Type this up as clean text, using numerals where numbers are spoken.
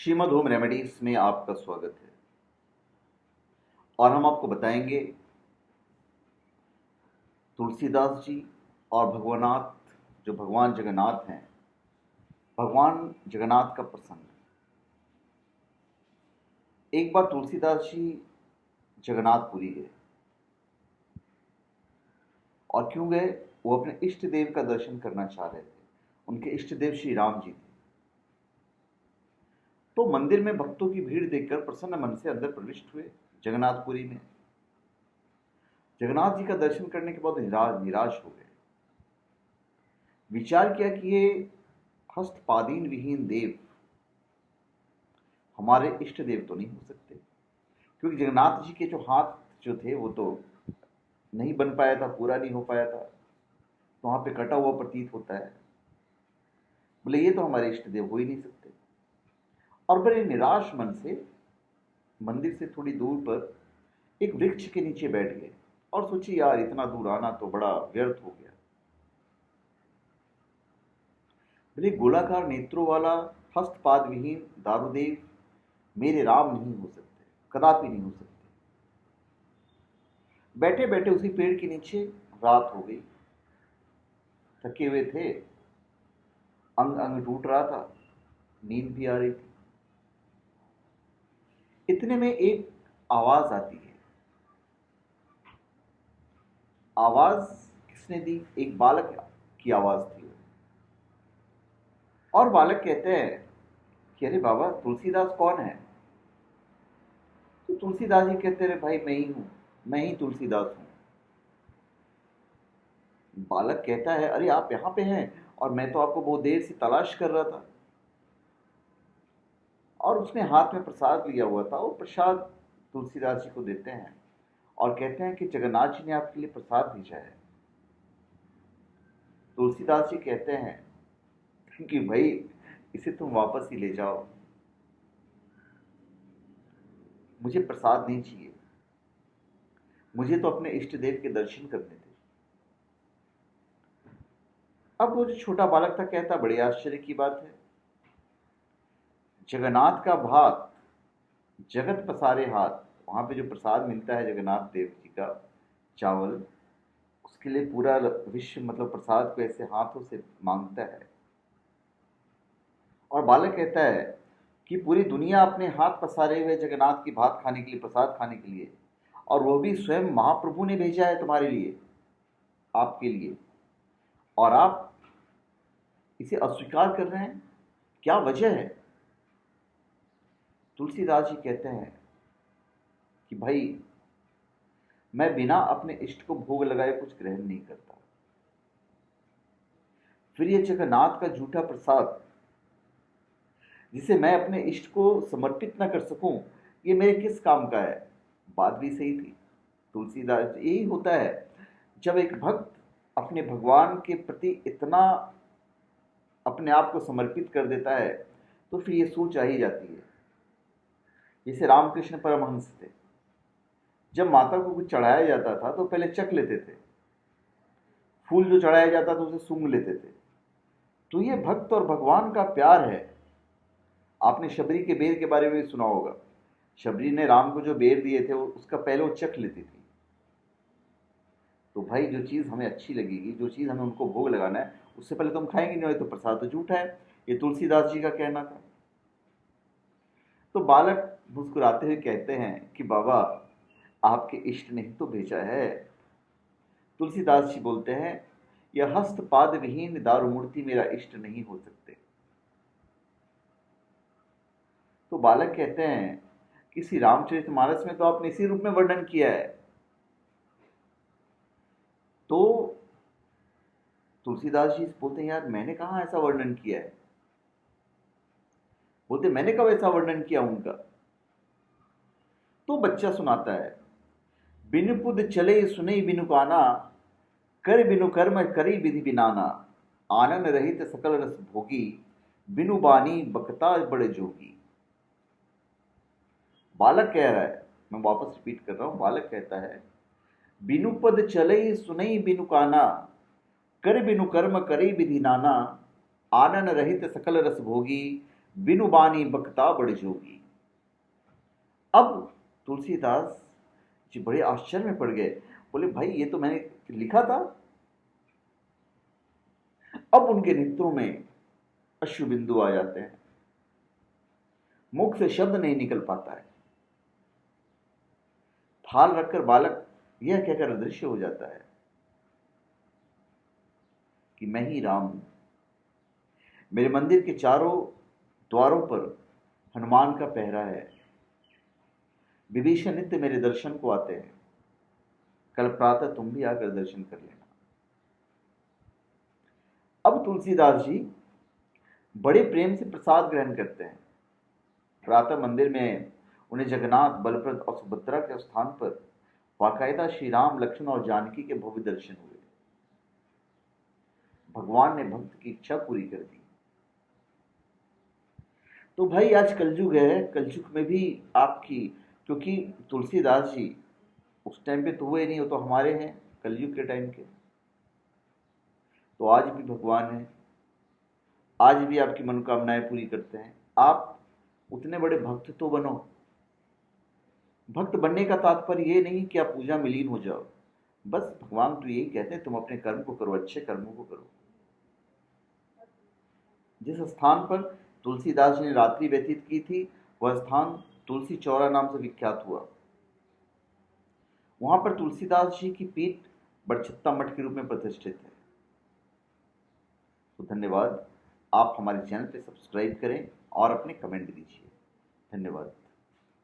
Shrimad home remedies में आपका स्वागत है। और हम आपको बताएंगे तुलसीदास जी और भगवानाथ, जो भगवान जगन्नाथ हैं, भगवान जगन्नाथ का प्रसंग। एक बार तुलसीदास जी जगन्नाथपुरी गए। और क्यों गए? वो अपने इष्ट देव का दर्शन करना चाह रहे थे। उनके इष्ट देव श्री राम जी थे। तो मंदिर में भक्तों की भीड़ देखकर प्रसन्न मन से अंदर प्रविष्ट हुए जगन्नाथपुरी में। जगन्नाथ जी का दर्शन करने के बाद निराश हो गए। विचार किया कि ये हस्तपादीन विहीन देव हमारे इष्ट देव तो नहीं हो सकते, क्योंकि जगन्नाथ जी के जो हाथ जो थे वो तो नहीं बन पाया था, पूरा नहीं हो पाया था, तो वहां पे कटा हुआ प्रतीत होता है। बोले ये तो हमारे इष्ट देव हो ही नहीं सकते। और बड़े निराश मन से मंदिर से थोड़ी दूर पर एक वृक्ष के नीचे बैठ गए और सोची यार इतना दूर आना तो बड़ा व्यर्थ हो गया। बोले गोलाकार नेत्रों वाला हस्तपाद विहीन दारुदेव मेरे राम नहीं हो सकते, कदापि नहीं हो सकते। बैठे बैठे उसी पेड़ के नीचे रात हो गई। थके हुए थे, अंग अंग टूट रहा था, नींद भी आ रही थी। इतने में एक आवाज आती है। आवाज किसने दी? एक बालक की आवाज थी। और बालक कहते हैं कि अरे बाबा, तुलसीदास कौन है? तो तुलसीदास जी कहते हैं, भाई मैं ही हूं, मैं ही तुलसीदास हूं। बालक कहता है, अरे आप यहां पे हैं और मैं तो आपको बहुत देर से तलाश कर रहा था। और उसने हाथ में प्रसाद लिया हुआ था। वो प्रसाद तुलसीदास जी को देते हैं और कहते हैं कि जगन्नाथ जी ने आपके लिए प्रसाद भेजा है। तुलसीदास जी कहते हैं कि भाई इसे तुम वापस ही ले जाओ, मुझे प्रसाद नहीं चाहिए, मुझे तो अपने इष्ट देव के दर्शन करने थे। अब वो जो छोटा बालक था कहता, बड़े आश्चर्य की बात है, जगन्नाथ का भात जगत पसारे हाथ। वहां पे जो प्रसाद मिलता है जगन्नाथ देव जी का, चावल, उसके लिए पूरा विश्व मतलब प्रसाद को ऐसे हाथों से मांगता है। और बालक कहता है कि पूरी दुनिया अपने हाथ पसारे हुए जगन्नाथ की भात खाने के लिए, प्रसाद खाने के लिए, और वो भी स्वयं महाप्रभु ने भेजा है तुम्हारे लिए, आपके लिए, और आप इसे अस्वीकार कर रहे हैं, क्या वजह है? तुलसीदास जी कहते हैं कि भाई मैं बिना अपने इष्ट को भोग लगाए कुछ ग्रहण नहीं करता। फिर ये जगन्नाथ का झूठा प्रसाद जिसे मैं अपने इष्ट को समर्पित न कर सकूं, ये मेरे किस काम का है? बात भी सही थी। तुलसीदास, यही होता है जब एक भक्त अपने भगवान के प्रति इतना अपने आप को समर्पित कर देता है, तो फिर ये सोच आ ही जाती है। जैसे रामकृष्ण परमहंस थे, जब माता को कुछ चढ़ाया जाता था तो पहले चख लेते थे, फूल जो चढ़ाया जाता था उसे सूंघ लेते थे। तो ये भक्त और भगवान का प्यार है। आपने शबरी के बेर के बारे में भी सुना होगा। शबरी ने राम को जो बेर दिए थे उसका पहले वो चख लेती थी। तो भाई जो चीज़ हमें अच्छी लगेगी, जो चीज़ हमें उनको भोग लगाना है, उससे पहले तो हम खाएंगे नहीं, तो प्रसाद तो झूठा है। ये तुलसीदास जी का कहना था। तो बालक मुस्कुराते हुए कहते हैं कि बाबा आपके इष्ट ने ही तो भेजा है। तुलसीदास जी बोलते हैं, यह हस्तपाद विहीन दारू मूर्ति मेरा इष्ट नहीं हो सकते। तो बालक कहते हैं कि श्री रामचरितमानस में तो आपने इसी रूप में वर्णन किया है। तो तुलसीदास जी बोलते हैं, यार मैंने कहाँ ऐसा वर्णन किया है? बोलते मैंने कब ऐसा वर्णन किया उनका? तो बच्चा सुनाता है, बिनु पुद चले सुने बिनु काना, कर बिनु कर्म करी विधि बिनाना, आनंद रहित सकल रस भोगी, बिनु बानी बकता बड़े जोगी। बालक कह रहा है, मैं वापस रिपीट कर रहा हूं, बालक कहता है, बिनु पद चले सुनई बिनु काना, कर बिनु कर्म करी विधि नाना, आनन रहित सकल रस भोगी, बिनु बानी बकता बड़ जोगी। अब तुलसीदास जी बड़े आश्चर्य में पड़ गए, बोले भाई ये तो मैंने लिखा था। अब उनके नेत्रों में अश्रु बिंदु आ जाते हैं, मुख से शब्द नहीं निकल पाता है। थाल रखकर बालक यह कहकर अदृश्य हो जाता है कि मैं ही राम हूं। मेरे मंदिर के चारों द्वारों पर हनुमान का पहरा है। विभीषण नित्य मेरे दर्शन को आते हैं। कल प्रातः तुम भी आकर दर्शन कर लेना। अब तुलसीदास जी बड़े प्रेम से प्रसाद ग्रहण करते हैं। प्रातः मंदिर में उन्हें जगन्नाथ, बलभद्र और सुभद्रा के स्थान पर बाकायदा श्री राम, लक्ष्मण और जानकी के भव्य दर्शन हुए। भगवान ने भक्त की इच्छा पूरी कर दी। तो भाई आज कलयुग है, कलयुग में भी आपकी, क्योंकि तुलसीदास जी उस टाइम पे तो हुए नहीं, वो तो हमारे हैं कलयुग के टाइम के। तो आज भी भगवान है, आज भी आपकी मनोकामनाएं पूरी करते हैं। आप उतने बड़े भक्त तो बनो। भक्त बनने का तात्पर्य ये नहीं कि आप पूजा में लीन हो जाओ। बस भगवान तो यही कहते हैं तुम अपने कर्म को करो, अच्छे कर्मों को करो। जिस स्थान पर तुलसीदास जी ने रात्रि व्यतीत की थी, वह स्थान तुलसी चौरा नाम से विख्यात हुआ। वहां पर तुलसीदास जी की पीठ बड़छत्ता मठ के रूप में प्रतिष्ठित है। तो धन्यवाद। आप हमारे चैनल पे सब्सक्राइब करें और अपने कमेंट दीजिए। धन्यवाद।